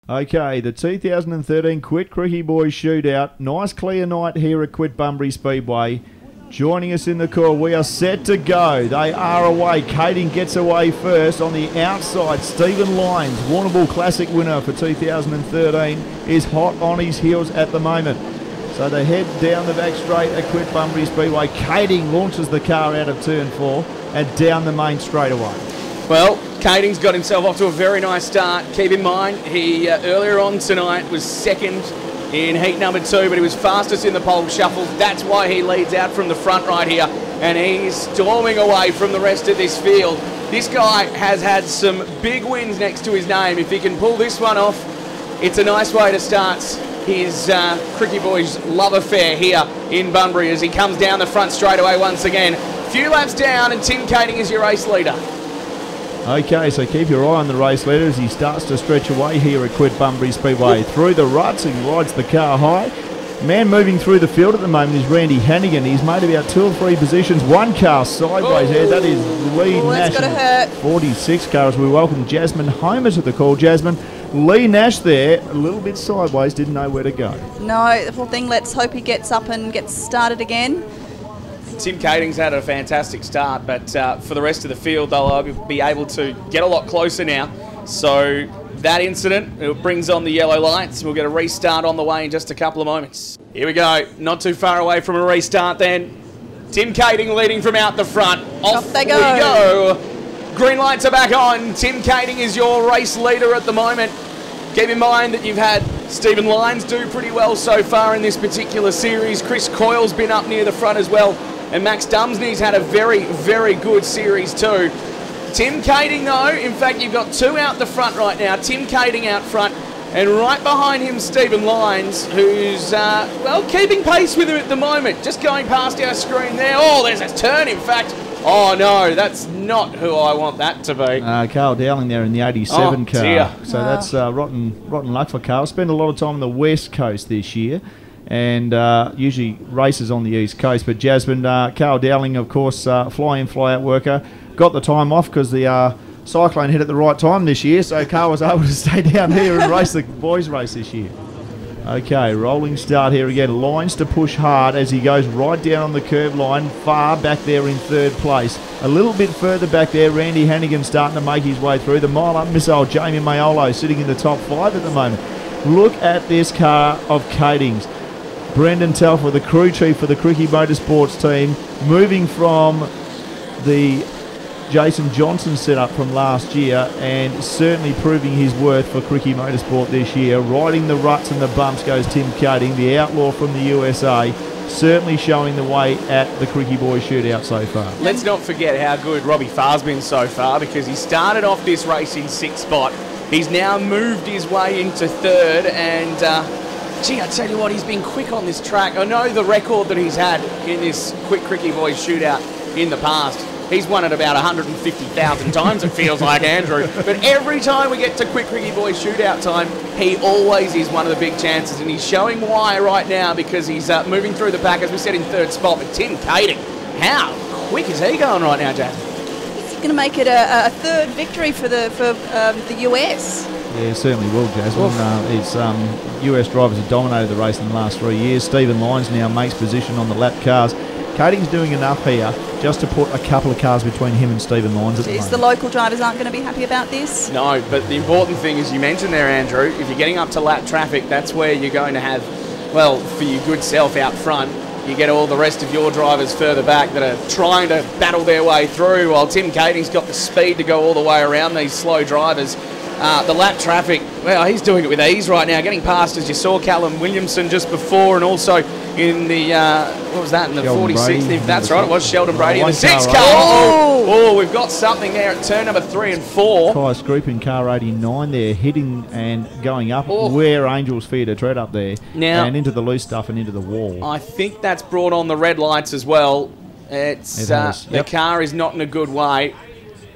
Okay, the 2013 Krikke Boys Shootout. Nice clear night here at Bunbury Speedway. Joining us in the call, we are set to go. They are away. Kading gets away first. On the outside, Stephen Lyons, Warrnambool Classic winner for 2013, is hot on his heels at the moment. So they head down the back straight at Bunbury Speedway. Kading launches the car out of turn 4 and down the main straightaway. Well, Kading's got himself off to a very nice start. Keep in mind, he earlier on tonight was second in heat number 2, but he was fastest in the pole shuffle. That's why he leads out from the front right here, and he's storming away from the rest of this field. This guy has had some big wins next to his name. If he can pull this one off, it's a nice way to start his Krikke Boys love affair here in Bunbury as he comes down the front straightaway once again. Few laps down, and Tim Kading is your race leader. Okay, so keep your eye on the race leader as he starts to stretch away here at Bunbury Speedway. Through the ruts, he rides the car high. Man moving through the field at the moment is Randy Hannigan. He's made about 2 or 3 positions. One car sideways there. That is Lee Nash. That's gotta hurt. 46 car as we welcome Jasmine Homer to the call. Jasmine, Lee Nash there, a little bit sideways, didn't know where to go. No, the whole thing, let's hope he gets up and gets started again. Tim Kading's had a fantastic start, but for the rest of the field, they'll be able to get a lot closer now. So that incident, it brings on the yellow lights. We'll get a restart on the way in just a couple of moments. Here we go. Not too far away from a restart then. Tim Kading leading from out the front. Off they go. We go. Green lights are back on. Tim Kading is your race leader at the moment. Keep in mind that you've had Stephen Lyons do pretty well so far in this particular series. Chris Coyle's been up near the front as well. And Max Dumsney's had a very, very good series too. Tim Kading though, in fact you've got 2 out the front right now. Tim Kading out front, and right behind him Stephen Lyons, who's, well, keeping pace with him at the moment. Just going past our screen there. Oh, there's a turn in fact. Oh no, that's not who I want that to be. Carl Dowling there in the 87 car. Dear. So that's rotten luck for Carl. Spent a lot of time on the West Coast this year, and usually races on the East Coast. But Jasmine, Carl Dowling, of course, fly-in, fly-out worker, got the time off because the cyclone hit at the right time this year, so Carl was able to stay down here and race the boys' race this year. Okay, rolling start here again. Lines to push hard as he goes right down on the curve line, far back there in 3rd place. A little bit further back there, Randy Hannigan starting to make his way through. The mile-up missile, Jamie Mayolo, sitting in the top 5 at the moment. Look at this car of Kading's. Brendan Telfer, the crew chief for the Krikke Motorsports team, moving from the Jason Johnson setup from last year and certainly proving his worth for Krikke Motorsport this year. Riding the ruts and the bumps goes Tim Kading, the outlaw from the USA, certainly showing the way at the Krikke Boys Shootout so far. Let's not forget how good Robbie Farr's been so far, because he started off this race in 6th spot. He's now moved his way into 3rd, and gee, I tell you what, he's been quick on this track. I know the record that he's had in this quick Krikke Boys Shootout in the past. He's won it about 150,000 times, it feels like, Andrew. But every time we get to quick Krikke Boys Shootout time, he always is one of the big chances. And he's showing why right now, because he's moving through the pack, as we said, in 3rd spot. But Tim Kading, how quick is he going right now, Jasmine? He's going to make it a 3rd victory for the US. Yeah, certainly will, Jasmine. US drivers have dominated the race in the last 3 years. Stephen Lyons now makes position on the lap cars. Kading's doing enough here just to put a couple of cars between him and Stephen Lyons at the moment. The local drivers aren't going to be happy about this. No, but the important thing, as you mentioned there, Andrew, if you're getting up to lap traffic, that's where you're going to have, well, for your good self out front, you get all the rest of your drivers further back that are trying to battle their way through, while Tim Kading's got the speed to go all the way around these slow drivers. The lap traffic, well, he's doing it with ease right now, getting past, as you saw, Callum Williamson just before, and also in the, what was that, in the 46th? That's right, it was Sheldon Brady in the 6th car. Oh, we've got something there at turn number 3 and 4. Kai Scroop in car 89 there, hitting and going up where Angel's fear to tread up there, now, and into the loose stuff and into the wall. I think that's brought on the red lights as well. The car is not in a good way.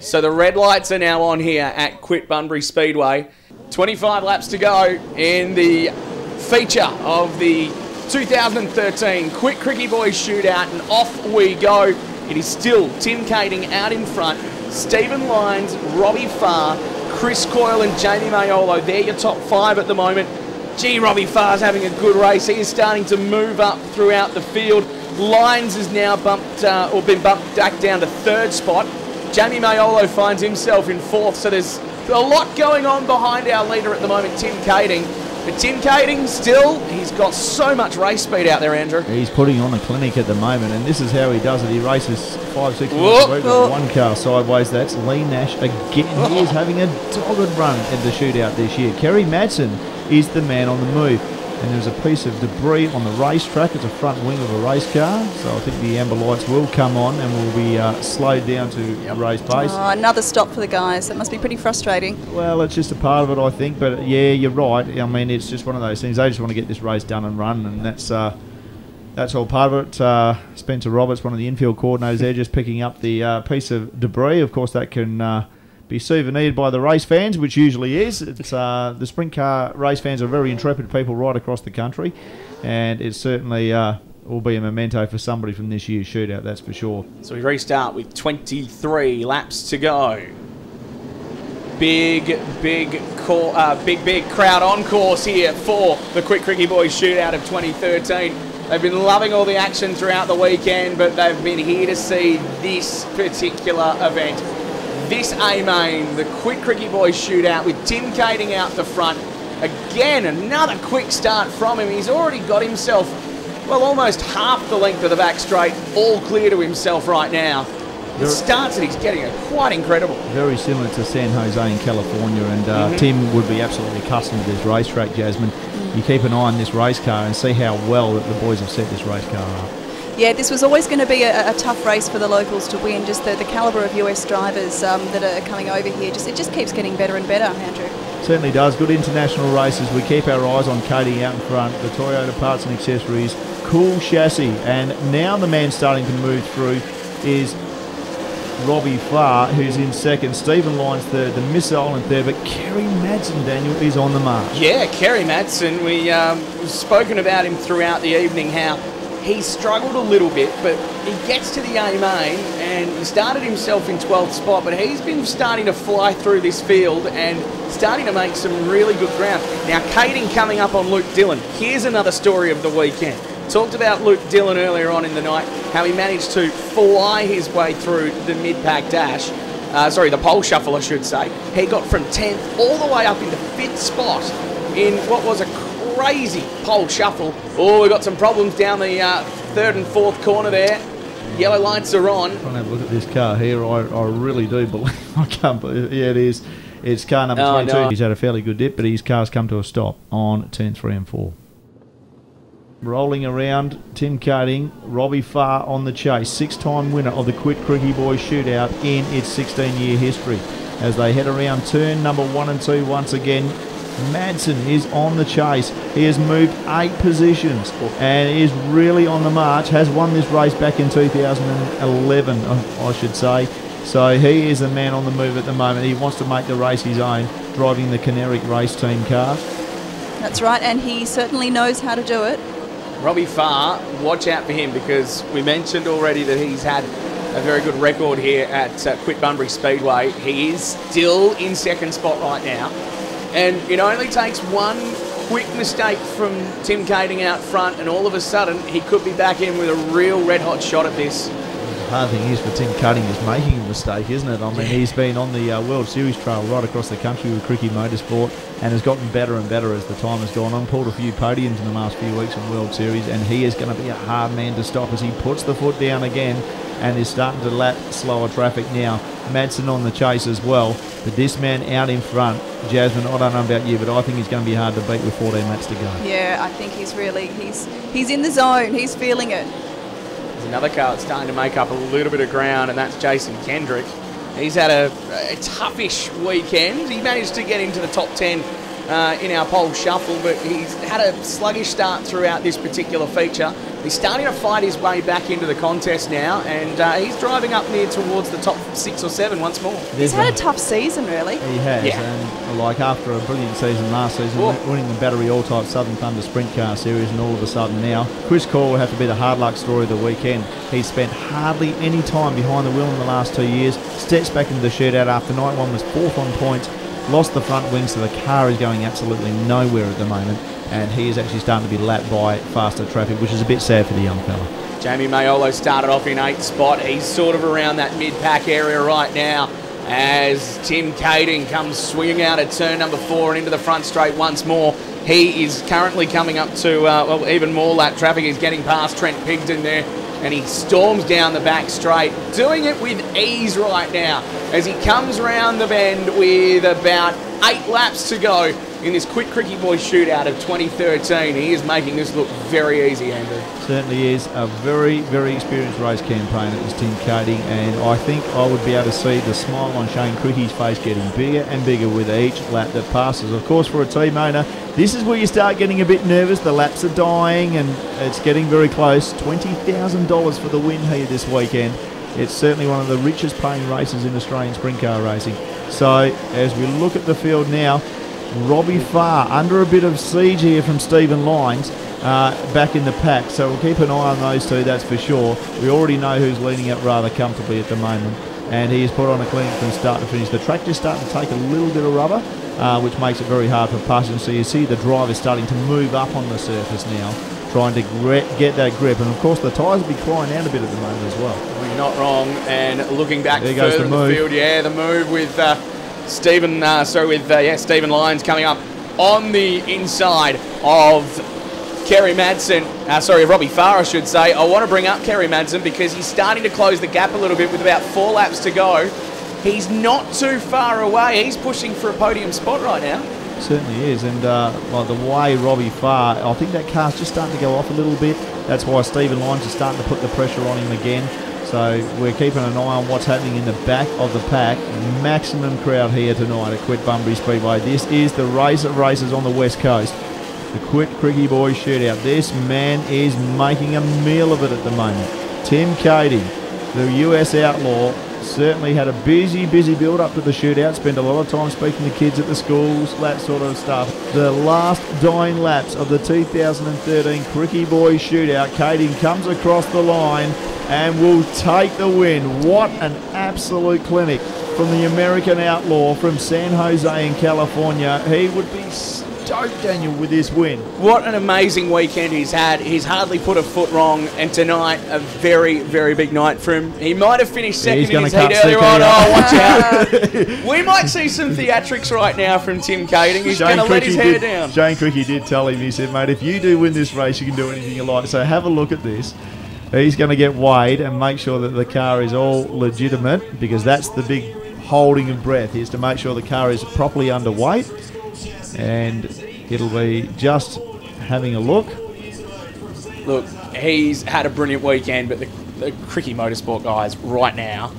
So the red lights are now on here at Bunbury Speedway. 25 laps to go in the feature of the 2013 Quick Krikke Boys Shootout, and off we go. It is still Tim Kading out in front, Stephen Lyons, Robbie Farr, Chris Coyle and Jamie Mayolo, they're your top 5 at the moment. Gee, Robbie Farr's having a good race. He is starting to move up throughout the field. Lyons has now been bumped back down to 3rd spot. Jamie Mayolo finds himself in 4th, so there's a lot going on behind our leader at the moment, Tim Kading. But Tim Kading still, he's got so much race speed out there, Andrew. He's putting on a clinic at the moment, and this is how he does it. He races 5, 6 miles a week with one car sideways. That's Lee Nash again. He is having a dogged run at the shootout this year. Kerry Madsen is the man on the move. And there's a piece of debris on the racetrack. It's a front wing of a race car, so I think the amber lights will come on and will be slowed down to race pace. Oh, another stop for the guys. That must be pretty frustrating. Well, it's just a part of it, I think. But yeah, you're right. I mean, it's just one of those things. They just want to get this race done and run, and that's all part of it. Spencer Roberts, one of the infield coordinators there, just picking up the piece of debris. Of course, that can be souvenired by the race fans, which usually is. It's the sprint car race fans are very intrepid people right across the country, and it certainly will be a memento for somebody from this year's shootout, that's for sure. So we restart with 23 laps to go. Big crowd on course here for the Quick Krikke Boys Shootout of 2013. They've been loving all the action throughout the weekend, but they've been here to see this particular event. This A-Main, the Quick Krikke Boys Shootout with Tim Kading out the front. Again, another quick start from him. He's already got himself, well, almost half the length of the back straight, all clear to himself right now. The starts that he's getting are quite incredible. Very similar to San Jose in California, and Tim would be absolutely accustomed to this racetrack, Jasmine. You keep an eye on this race car and see how well that the boys have set this race car up. Yeah, this was always going to be a tough race for the locals to win. Just the calibre of US drivers that are coming over here, it just keeps getting better and better, Andrew. Certainly does. Good international races. We keep our eyes on Kading out in front. The Toyota parts and accessories, cool chassis, and now the man starting to move through is Robbie Farr, who's in 2nd. Stephen Lyons 3rd. The Missile in 3rd. But Kerry Madsen, Daniel, is on the march. Yeah, Kerry Madsen. We've spoken about him throughout the evening, how he struggled a little bit, but he gets to the A-Main and he started himself in 12th spot, but he's been starting to fly through this field and starting to make some really good ground. Now, Kading coming up on Luke Dillon. Here's another story of the weekend. Talked about Luke Dillon earlier on in the night, how he managed to fly his way through the mid-pack dash. The pole shuffle, I should say. He got from 10th all the way up into 5th spot in what was a crazy pole shuffle. Oh, we've got some problems down the 3rd and 4th corner there. Yellow lights are on. I'm trying to have a look at this car here. I really do believe. I can't believe. Yeah, it is. It's car number 22. No. He's had a fairly good dip, but his car's come to a stop on turn 3 and 4. Rolling around, Tim Kading, Robbie Farr on the chase. 6-time winner of the Quick Krikke Boys Shootout in its 16-year history. As they head around turn number 1 and 2 once again, Madsen is on the chase. He has moved 8 positions and is really on the march. Has won this race back in 2011, I should say. So he is the man on the move at the moment. He wants to make the race his own, driving the Caneric race team car. That's right, and he certainly knows how to do it. Robbie Farr, watch out for him, because we mentioned already that he's had a very good record here at Quitbunbury Speedway. He is still in 2nd spot right now. And it only takes one quick mistake from Tim Kading out front, and all of a sudden he could be back in with a real red-hot shot at this. The hard thing is for Tim Kading is making a mistake, isn't it? I mean, he's been on the World Series trail right across the country with Krikke Motorsport and has gotten better and better as the time has gone on. Pulled a few podiums in the last few weeks in World Series, and he is going to be a hard man to stop as he puts the foot down again and is starting to lap slower traffic now. Madsen on the chase as well, but this man out in front, Jasmine, I don't know about you, but I think he's going to be hard to beat with 14 laps to go. Yeah, I think he's in the zone. He's feeling it. There's another car that's starting to make up a little bit of ground, and that's Jason Kendrick. He's had a toughish weekend. He managed to get into the top 10 in our pole shuffle, but he's had a sluggish start throughout this particular feature. He's starting to fight his way back into the contest now, and he's driving up near towards the top 6 or 7 once more. He's had a tough season, really. He has, yeah. And like after a brilliant season last season, winning the Battery All-Type Southern Thunder Sprint Car Series, and all of a sudden now, Chris Coyle will have to be the hard luck story of the weekend. He's spent hardly any time behind the wheel in the last 2 years, steps back into the shootout after night one, was 4th on points, lost the front wing, so the car is going absolutely nowhere at the moment, and he is actually starting to be lapped by faster traffic, which is a bit sad for the young fella. Jamie Mayolo started off in 8th spot. He's sort of around that mid-pack area right now as Tim Kading comes swinging out at turn number 4 and into the front straight once more. He is currently coming up to, well, even more lap traffic. He's getting past Trent Pigden there, and he storms down the back straight, doing it with ease right now as he comes round the bend with about 8 laps to go in this quick Krikke Boys Shootout of 2013. He is making this look very easy, Andrew. Certainly is. A very, very experienced race campaigner is Tim Kading, and I think I would be able to see the smile on Shane Kricke's face getting bigger and bigger with each lap that passes. Of course, for a team owner, this is where you start getting a bit nervous. The laps are dying and it's getting very close. $20,000 for the win here this weekend. It's certainly one of the richest paying races in Australian sprint car racing. So as we look at the field now, Robbie Farr under a bit of siege here from Stephen Lyons back in the pack. So we'll keep an eye on those two, that's for sure. We already know who's leading it rather comfortably at the moment. And he has put on a clinic from start to finish. The track just starting to take a little bit of rubber, which makes it very hard for passing. So you see the driver starting to move up on the surface now, trying to get that grip. And of course the tyres will be crying out a bit at the moment as well. Well, you're not wrong. And looking back there goes further in the field, yeah, the move with Stephen Lyons coming up on the inside of Robbie Farr, I should say. I want to bring up Kerry Madsen because he's starting to close the gap a little bit with about 4 laps to go. He's not too far away. He's pushing for a podium spot right now. Certainly is, and like the way Robbie Farr, I think that car's just starting to go off a little bit. That's why Stephen Lyons is starting to put the pressure on him again. So we're keeping an eye on what's happening in the back of the pack. Maximum crowd here tonight at Quit Bunbury Speedway. This is the race of races on the West Coast. The Quit Krikke Boys Shootout. This man is making a meal of it at the moment. Tim Kading, the US outlaw, certainly had a busy build-up to the shootout. Spent a lot of time speaking to kids at the schools, that sort of stuff. The last dying laps of the 2013 Krikke Boys Shootout. Kading comes across the line and will take the win. What an absolute clinic from the American outlaw from San Jose in California. He would be stoked, Daniel, with this win. What an amazing weekend he's had. He's hardly put a foot wrong, and tonight a very, very big night for him. He might have finished second in his heat earlier on. Oh, watch out. We might see some theatrics right now from Tim Kading. He's going to let his hair down. Shane Kricke did tell him, he said, mate, if you do win this race, you can do anything you like. So have a look at this. He's going to get weighed and make sure that the car is all legitimate, because that's the big holding of breath, is to make sure the car is properly underweight. And it'll be just having a look. Look, he's had a brilliant weekend, but the Krikke Motorsport guys right now,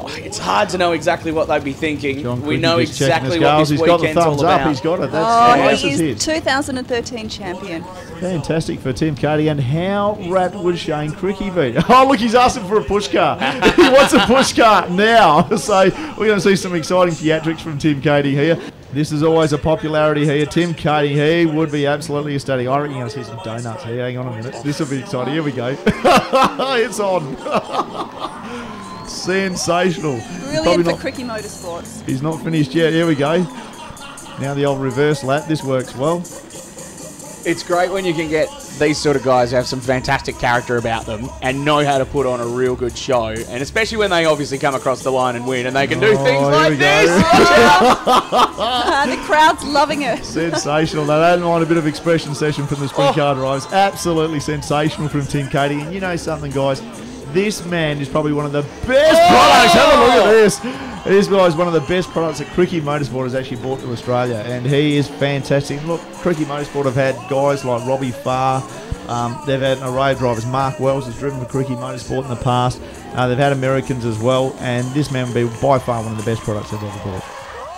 it's hard to know exactly what they'd be thinking. We know exactly what this weekend's all about. He's got it. That's he is 2013 champion. Fantastic for Tim Kading. And how wrapped would Shane Kricke be? Oh, look, he's asking for a push car. He wants a push car now. So we're going to see some exciting theatrics from Tim Kading here. This is always a popularity here. Tim Kading, he would be absolutely ecstatic. I reckon you're going to see some donuts here. Hang on a minute. This will be exciting. Here we go. It's on. Sensational. Brilliant for Krikke Motorsports. He's not finished yet. Here we go. Now the old reverse lap. This works well. It's great when you can get these sort of guys who have some fantastic character about them and know how to put on a real good show, and especially when they obviously come across the line and win, and they can do things like this. The crowd's loving it. Sensational. They don't mind a bit of expression session from the sprint car drivers. Absolutely sensational from Tim Kading. And you know something, guys? This man is probably one of the best products. Have a look at this. This guy is one of the best products that Krikke Motorsport has actually brought to Australia, and he is fantastic. Look, Krikke Motorsport have had guys like Robbie Farr. They've had an array of drivers. Mark Wells has driven for Krikke Motorsport in the past. They've had Americans as well, and this man would be by far one of the best products they've ever bought.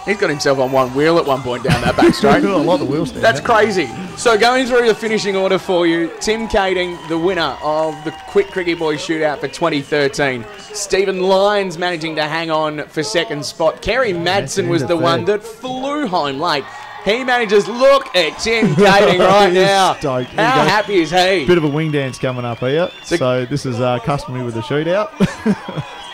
He's got himself on one wheel at one point down that back straight. I like the wheel stand. That's crazy. So going through the finishing order for you, Tim Kading, the winner of the Quit Krikke Boys Shootout for 2013. Stephen Lyons managing to hang on for second spot. Kerry Madsen was the one that flew home late. He manages, look at Tim Kading right now. Stoked. How happy is he? Bit of a wing dance coming up here. So this is customary with the shootout.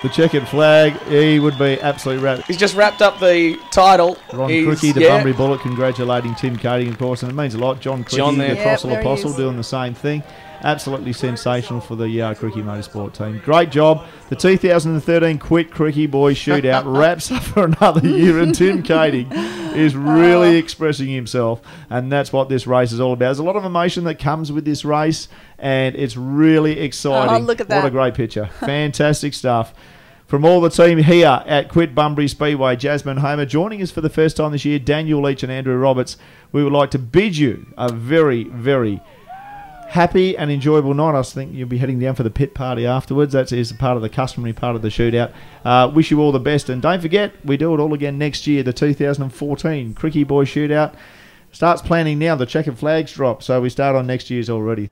the checkered flag. He would be absolutely wrapped. He's just wrapped up the title. Ron Krikke, the Bunbury Bullet, congratulating Tim Kading, of course, and it means a lot. John Krikke, the Apostle Apostle, doing the same thing. Absolutely sensational for the Krikke Motorsport team. Great job. The 2013 Quit Krikke Boys Shootout wraps up for another year, and Tim Kading is really expressing himself, and that's what this race is all about. There's a lot of emotion that comes with this race, and it's really exciting. Oh, look at that. What a great picture. Fantastic stuff. From all the team here at Quit Bunbury Speedway, Jasmine Homer joining us for the first time this year, Daniel Leach and Andrew Roberts, we would like to bid you a very, very happy and enjoyable night. I think you'll be heading down for the pit party afterwards. That is part of the customary part of the shootout. Wish you all the best, and don't forget, we do it all again next year. The 2014 Krikke Boys Shootout starts planning now. The checkered flags drop, so we start on next year's already.